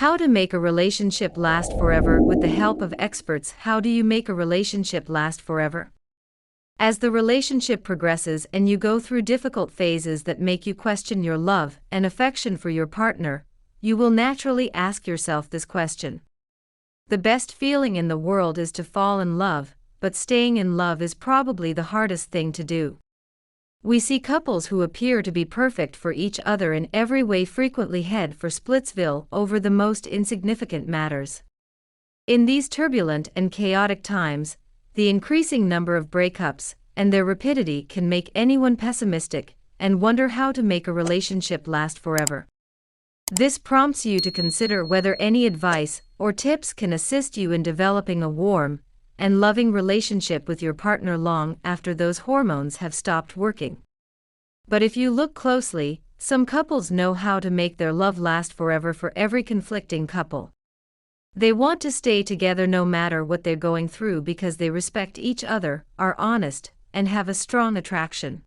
How to make a relationship last forever with the help of experts. How do you make a relationship last forever? As the relationship progresses and you go through difficult phases that make you question your love and affection for your partner, you will naturally ask yourself this question. The best feeling in the world is to fall in love, but staying in love is probably the hardest thing to do. We see couples who appear to be perfect for each other in every way frequently head for Splitsville over the most insignificant matters. In these turbulent and chaotic times, the increasing number of breakups and their rapidity can make anyone pessimistic and wonder how to make a relationship last forever. This prompts you to consider whether any advice or tips can assist you in developing a warm and loving relationship with your partner long after those hormones have stopped working. But if you look closely, some couples know how to make their love last forever for every conflicting couple. They want to stay together no matter what they're going through because they respect each other, are honest, and have a strong attraction.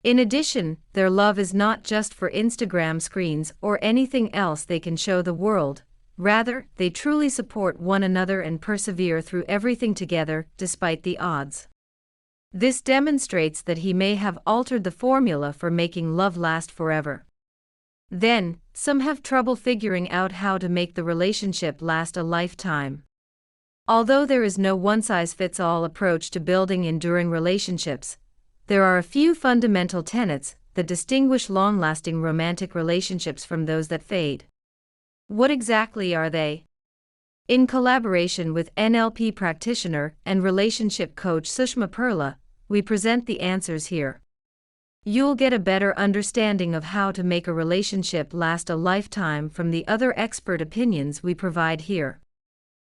In addition, their love is not just for Instagram screens or anything else they can show the world. Rather, they truly support one another and persevere through everything together, despite the odds. This demonstrates that he may have altered the formula for making love last forever. Then, some have trouble figuring out how to make the relationship last a lifetime. Although there is no one-size-fits-all approach to building enduring relationships, there are a few fundamental tenets that distinguish long-lasting romantic relationships from those that fade. What exactly are they? In collaboration with NLP practitioner and relationship coach Sushma Perla, we present the answers here. You'll get a better understanding of how to make a relationship last a lifetime from the other expert opinions we provide here.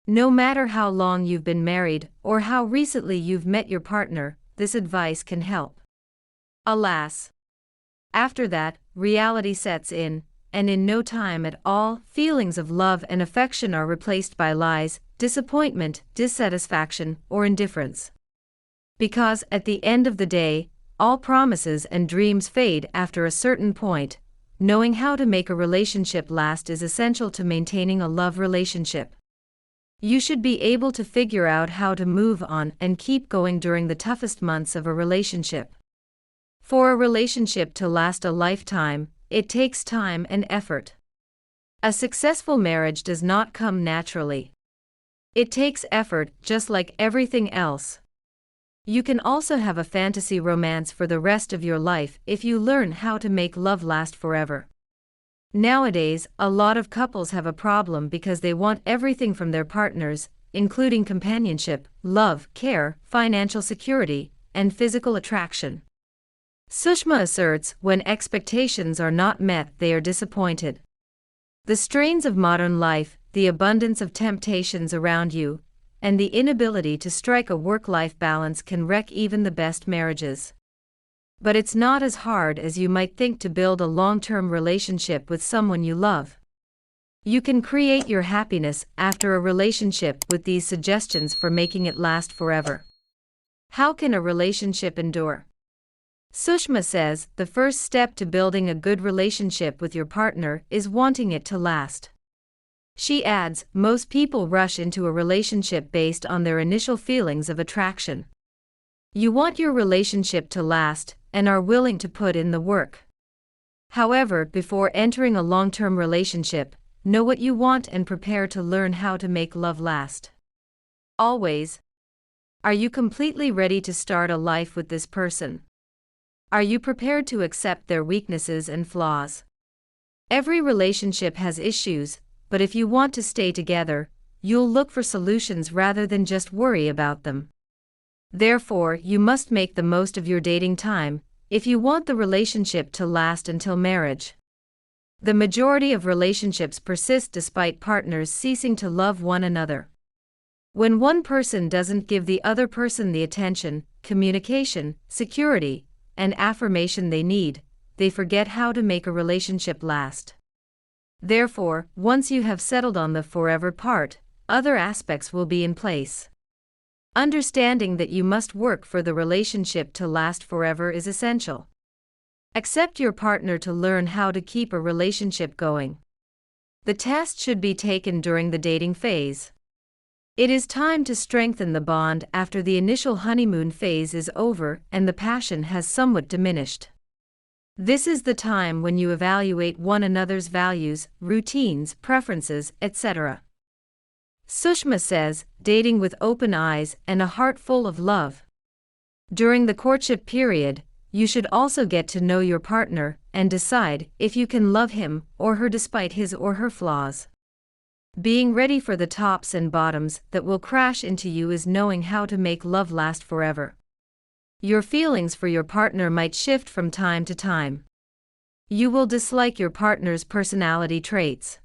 No matter how long you've been married or how recently you've met your partner, this advice can help. Alas! After that, reality sets in, and in no time at all, feelings of love and affection are replaced by lies, disappointment, dissatisfaction, or indifference. Because, at the end of the day, all promises and dreams fade after a certain point, knowing how to make a relationship last is essential to maintaining a love relationship. You should be able to figure out how to move on and keep going during the toughest months of a relationship. For a relationship to last a lifetime, it takes time and effort. A successful marriage does not come naturally. It takes effort, just like everything else. You can also have a fantasy romance for the rest of your life if you learn how to make love last forever. Nowadays, a lot of couples have a problem because they want everything from their partners, including companionship, love, care, financial security, and physical attraction. Sushma asserts, when expectations are not met, they are disappointed. The strains of modern life, the abundance of temptations around you, and the inability to strike a work-life balance can wreck even the best marriages. But it's not as hard as you might think to build a long-term relationship with someone you love. You can create your happiness after a relationship with these suggestions for making it last forever. How can a relationship endure? Sushma says, the first step to building a good relationship with your partner is wanting it to last. She adds, most people rush into a relationship based on their initial feelings of attraction. You want your relationship to last, and are willing to put in the work. However, before entering a long-term relationship, know what you want and prepare to learn how to make love last. Always. Are you completely ready to start a life with this person? Are you prepared to accept their weaknesses and flaws? Every relationship has issues, but if you want to stay together, you'll look for solutions rather than just worry about them. Therefore, you must make the most of your dating time if you want the relationship to last until marriage. The majority of relationships persist despite partners ceasing to love one another. When one person doesn't give the other person the attention, communication, security, and affirmation they need, they forget how to make a relationship last. Therefore, once you have settled on the forever part, other aspects will be in place. Understanding that you must work for the relationship to last forever is essential. Accept your partner to learn how to keep a relationship going. The test should be taken during the dating phase. It is time to strengthen the bond after the initial honeymoon phase is over and the passion has somewhat diminished. This is the time when you evaluate one another's values, routines, preferences, etc. Sushma says, dating with open eyes and a heart full of love. During the courtship period, you should also get to know your partner and decide if you can love him or her despite his or her flaws. Being ready for the tops and bottoms that will crash into you is knowing how to make love last forever. Your feelings for your partner might shift from time to time. You will dislike your partner's personality traits.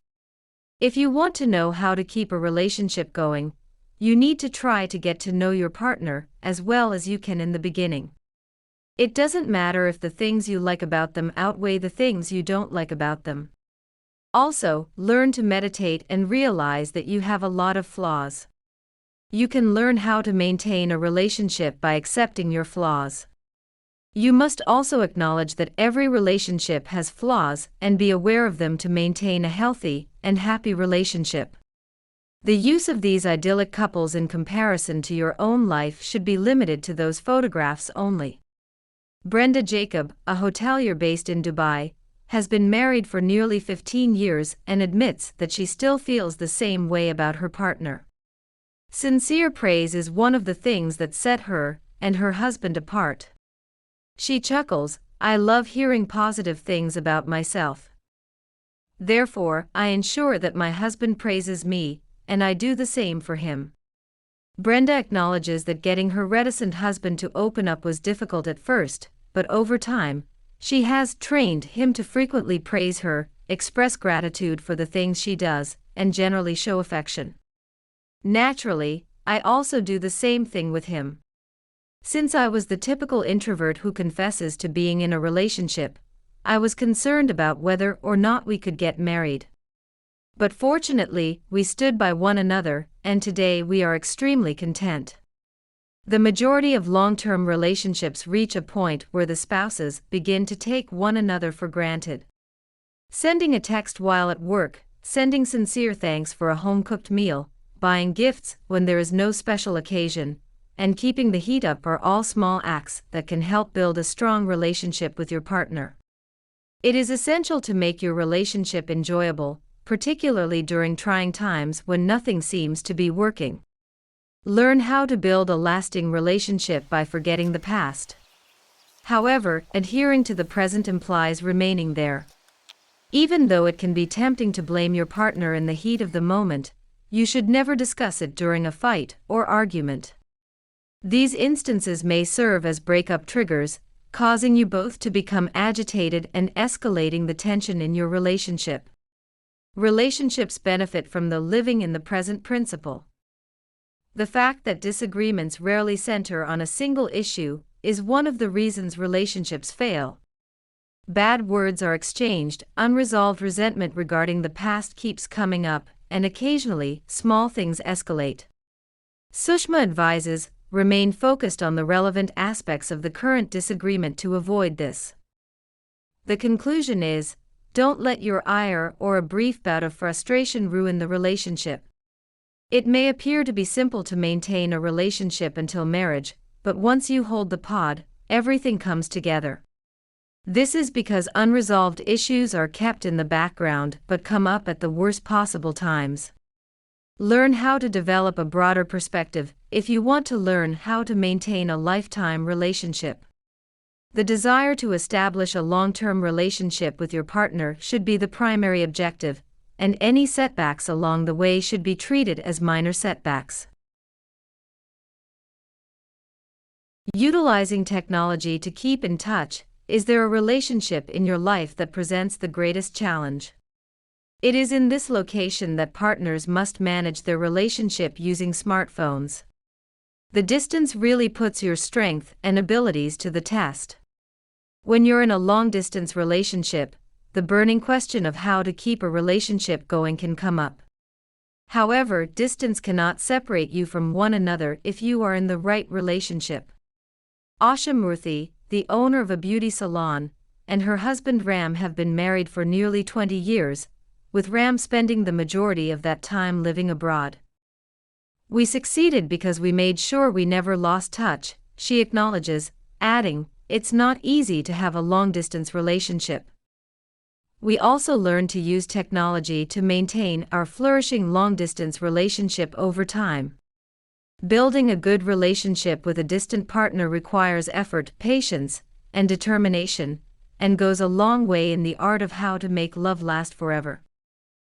If you want to know how to keep a relationship going, you need to try to get to know your partner as well as you can in the beginning. It doesn't matter if the things you like about them outweigh the things you don't like about them. Also, learn to meditate and realize that you have a lot of flaws. You can learn how to maintain a relationship by accepting your flaws. You must also acknowledge that every relationship has flaws and be aware of them to maintain a healthy and happy relationship. The use of these idyllic couples in comparison to your own life should be limited to those photographs only. Brenda Jacob, a hotelier based in Dubai, has been married for nearly 15 years and admits that she still feels the same way about her partner. Sincere praise is one of the things that set her and her husband apart. She chuckles, "I love hearing positive things about myself. Therefore, I ensure that my husband praises me, and I do the same for him." Brenda acknowledges that getting her reticent husband to open up was difficult at first, but over time, she has trained him to frequently praise her, express gratitude for the things she does, and generally show affection. Naturally, I also do the same thing with him. Since I was the typical introvert who confesses to being in a relationship, I was concerned about whether or not we could get married. But fortunately, we stood by one another, and today we are extremely content. The majority of long-term relationships reach a point where the spouses begin to take one another for granted. Sending a text while at work, sending sincere thanks for a home-cooked meal, buying gifts when there is no special occasion, and keeping the heat up are all small acts that can help build a strong relationship with your partner. It is essential to make your relationship enjoyable, particularly during trying times when nothing seems to be working. Learn how to build a lasting relationship by forgetting the past. However, adhering to the present implies remaining there. Even though it can be tempting to blame your partner in the heat of the moment, you should never discuss it during a fight or argument. These instances may serve as breakup triggers, causing you both to become agitated and escalating the tension in your relationship. Relationships benefit from the living in the present principle. The fact that disagreements rarely center on a single issue is one of the reasons relationships fail. Bad words are exchanged, unresolved resentment regarding the past keeps coming up, and occasionally, small things escalate. Sushma advises, remain focused on the relevant aspects of the current disagreement to avoid this. The conclusion is, don't let your ire or a brief bout of frustration ruin the relationship. It may appear to be simple to maintain a relationship until marriage, but once you hold the pod, everything comes together. This is because unresolved issues are kept in the background but come up at the worst possible times. Learn how to develop a broader perspective if you want to learn how to maintain a lifetime relationship. The desire to establish a long-term relationship with your partner should be the primary objective, and any setbacks along the way should be treated as minor setbacks. Utilizing technology to keep in touch. Is there a relationship in your life that presents the greatest challenge? It is in this location that partners must manage their relationship using smartphones. The distance really puts your strength and abilities to the test. When you're in a long-distance relationship, the burning question of how to keep a relationship going can come up. However, distance cannot separate you from one another if you are in the right relationship. Asha Murthy, the owner of a beauty salon, and her husband Ram have been married for nearly 20 years, with Ram spending the majority of that time living abroad. We succeeded because we made sure we never lost touch, she acknowledges, adding, "It's not easy to have a long-distance relationship. We also learned to use technology to maintain our flourishing long-distance relationship over time." Building a good relationship with a distant partner requires effort, patience, and determination, and goes a long way in the art of how to make love last forever.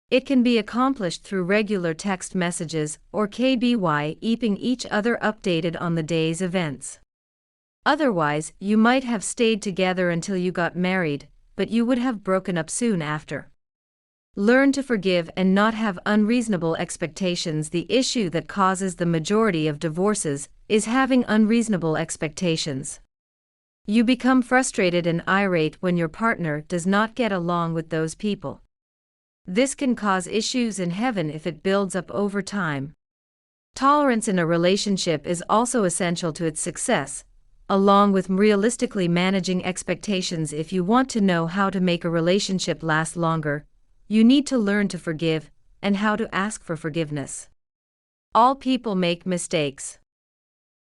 It can be accomplished through regular text messages or keeping each other updated on the day's events. Otherwise, you might have stayed together until you got married, but you would have broken up soon after. Learn to forgive and not have unreasonable expectations. The issue that causes the majority of divorces is having unreasonable expectations. You become frustrated and irate when your partner does not get along with those people. This can cause issues in heaven if it builds up over time. Tolerance in a relationship is also essential to its success, along with realistically managing expectations. If you want to know how to make a relationship last longer, you need to learn to forgive and how to ask for forgiveness. All people make mistakes.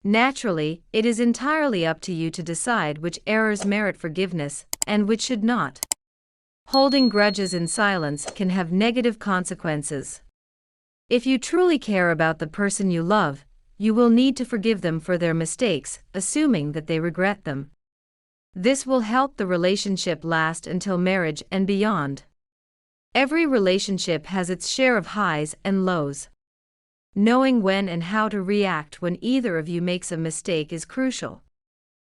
Naturally, it is entirely up to you to decide which errors merit forgiveness and which should not. Holding grudges in silence can have negative consequences. If you truly care about the person you love, you will need to forgive them for their mistakes, assuming that they regret them. This will help the relationship last until marriage and beyond. Every relationship has its share of highs and lows. Knowing when and how to react when either of you makes a mistake is crucial.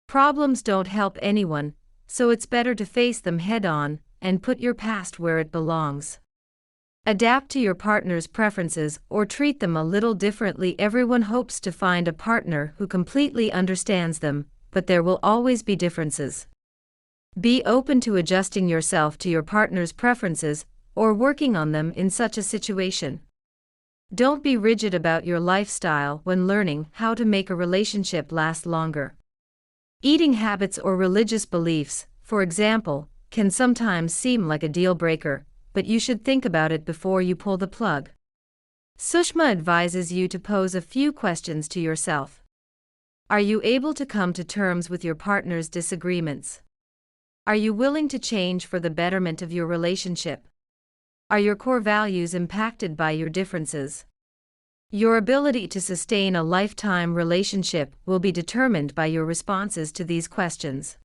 Problems don't help anyone, so it's better to face them head-on and put your past where it belongs. Adapt to your partner's preferences or treat them a little differently. Everyone hopes to find a partner who completely understands them, but there will always be differences. Be open to adjusting yourself to your partner's preferences or working on them in such a situation. Don't be rigid about your lifestyle when learning how to make a relationship last longer. Eating habits or religious beliefs, for example, can sometimes seem like a deal breaker, but you should think about it before you pull the plug. Sushma advises you to pose a few questions to yourself. Are you able to come to terms with your partner's disagreements? Are you willing to change for the betterment of your relationship? Are your core values impacted by your differences? Your ability to sustain a lifetime relationship will be determined by your responses to these questions.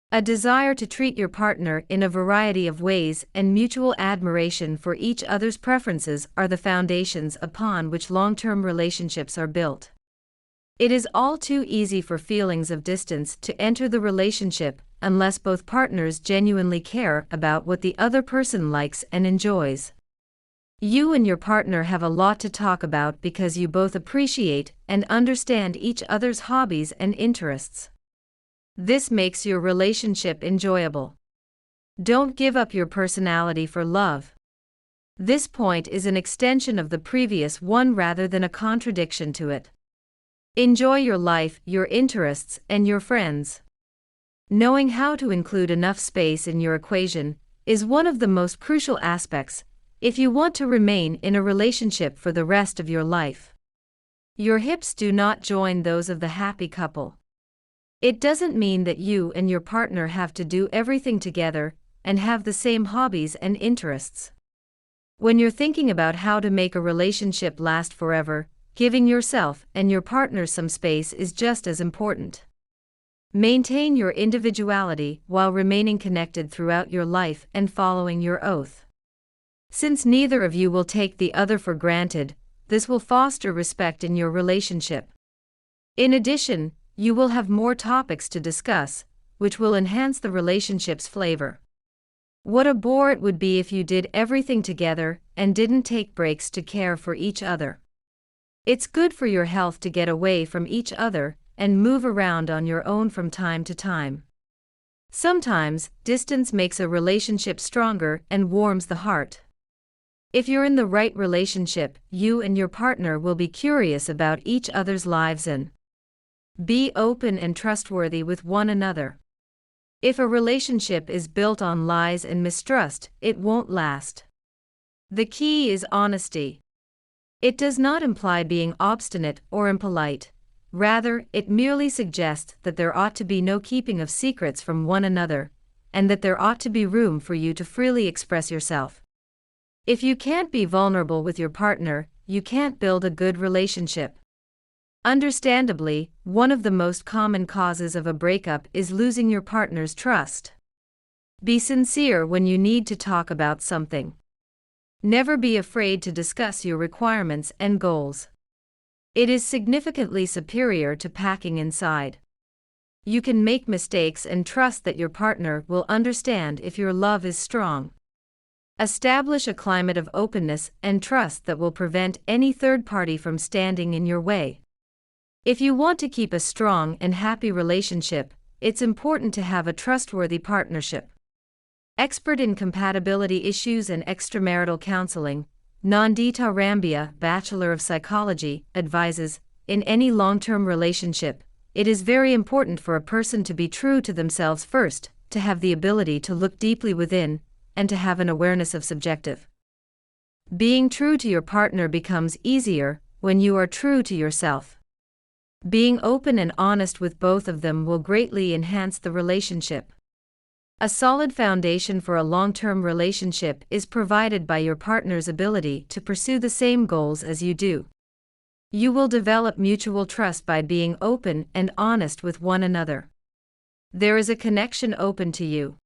A desire to treat your partner in a variety of ways and mutual admiration for each other's preferences are the foundations upon which long-term relationships are built. It is all too easy for feelings of distance to enter the relationship unless both partners genuinely care about what the other person likes and enjoys. You and your partner have a lot to talk about because you both appreciate and understand each other's hobbies and interests. This makes your relationship enjoyable. Don't give up your personality for love. This point is an extension of the previous one rather than a contradiction to it. Enjoy your life, your interests, and your friends. Knowing how to include enough space in your equation is one of the most crucial aspects if you want to remain in a relationship for the rest of your life. Your hips do not join those of the happy couple. It doesn't mean that you and your partner have to do everything together and have the same hobbies and interests. When you're thinking about how to make a relationship last forever, giving yourself and your partner some space is just as important. Maintain your individuality while remaining connected throughout your life and following your oath. Since neither of you will take the other for granted, this will foster respect in your relationship. In addition, you will have more topics to discuss, which will enhance the relationship's flavor. What a bore it would be if you did everything together and didn't take breaks to care for each other. It's good for your health to get away from each other and move around on your own from time to time. Sometimes, distance makes a relationship stronger and warms the heart. If you're in the right relationship, you and your partner will be curious about each other's lives and be open and trustworthy with one another. If a relationship is built on lies and mistrust, it won't last. The key is honesty. It does not imply being obstinate or impolite. Rather, it merely suggests that there ought to be no keeping of secrets from one another, and that there ought to be room for you to freely express yourself. If you can't be vulnerable with your partner, you can't build a good relationship. Understandably, one of the most common causes of a breakup is losing your partner's trust. Be sincere when you need to talk about something. Never be afraid to discuss your requirements and goals. It is significantly superior to packing inside. You can make mistakes and trust that your partner will understand if your love is strong. Establish a climate of openness and trust that will prevent any third party from standing in your way. If you want to keep a strong and happy relationship, it's important to have a trustworthy partnership. Expert in compatibility issues and extramarital counseling, Nandita Rambia, Bachelor of Psychology, advises, in any long-term relationship, it is very important for a person to be true to themselves first, to have the ability to look deeply within, and to have an awareness of subjective. Being true to your partner becomes easier when you are true to yourself. Being open and honest with both of them will greatly enhance the relationship. A solid foundation for a long-term relationship is provided by your partner's ability to pursue the same goals as you do. You will develop mutual trust by being open and honest with one another. There is a connection open to you.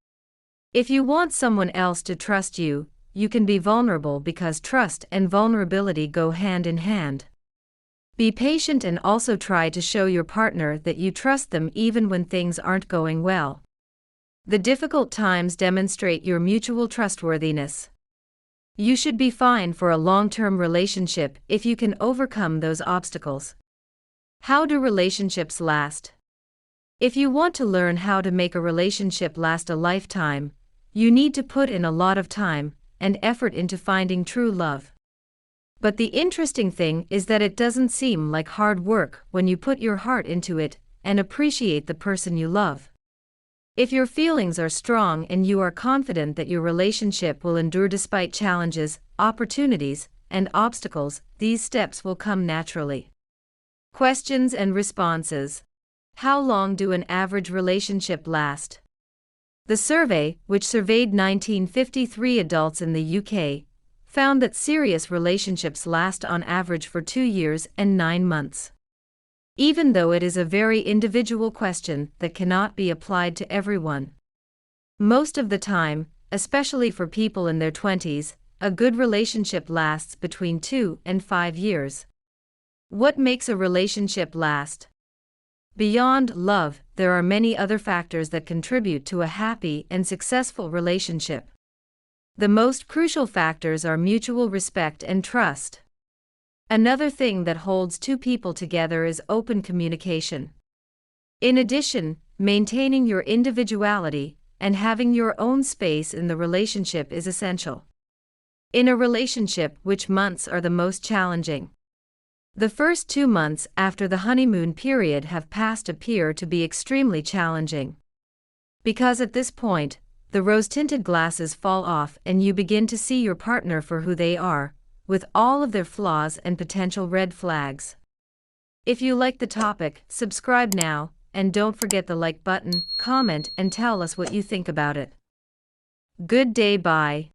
If you want someone else to trust you, you can be vulnerable because trust and vulnerability go hand in hand. Be patient and also try to show your partner that you trust them even when things aren't going well. The difficult times demonstrate your mutual trustworthiness. You should be fine for a long-term relationship if you can overcome those obstacles. How do relationships last? If you want to learn how to make a relationship last a lifetime, you need to put in a lot of time and effort into finding true love. But the interesting thing is that it doesn't seem like hard work when you put your heart into it and appreciate the person you love. If your feelings are strong and you are confident that your relationship will endure despite challenges, opportunities, and obstacles, these steps will come naturally. Questions and responses. How long do an average relationship last? The survey, which surveyed 1953 adults in the UK, found that serious relationships last on average for 2 years and 9 months. Even though it is a very individual question that cannot be applied to everyone. Most of the time, especially for people in their 20s, a good relationship lasts between 2 and 5 years. What makes a relationship last? Beyond love, there are many other factors that contribute to a happy and successful relationship. The most crucial factors are mutual respect and trust. Another thing that holds two people together is open communication. In addition, maintaining your individuality and having your own space in the relationship is essential. In a relationship, which months are the most challenging? The first 2 months after the honeymoon period have passed appear to be extremely challenging. Because at this point, the rose-tinted glasses fall off and you begin to see your partner for who they are, with all of their flaws and potential red flags. If you like the topic, subscribe now, and don't forget the like button, comment, and tell us what you think about it. Good day, bye.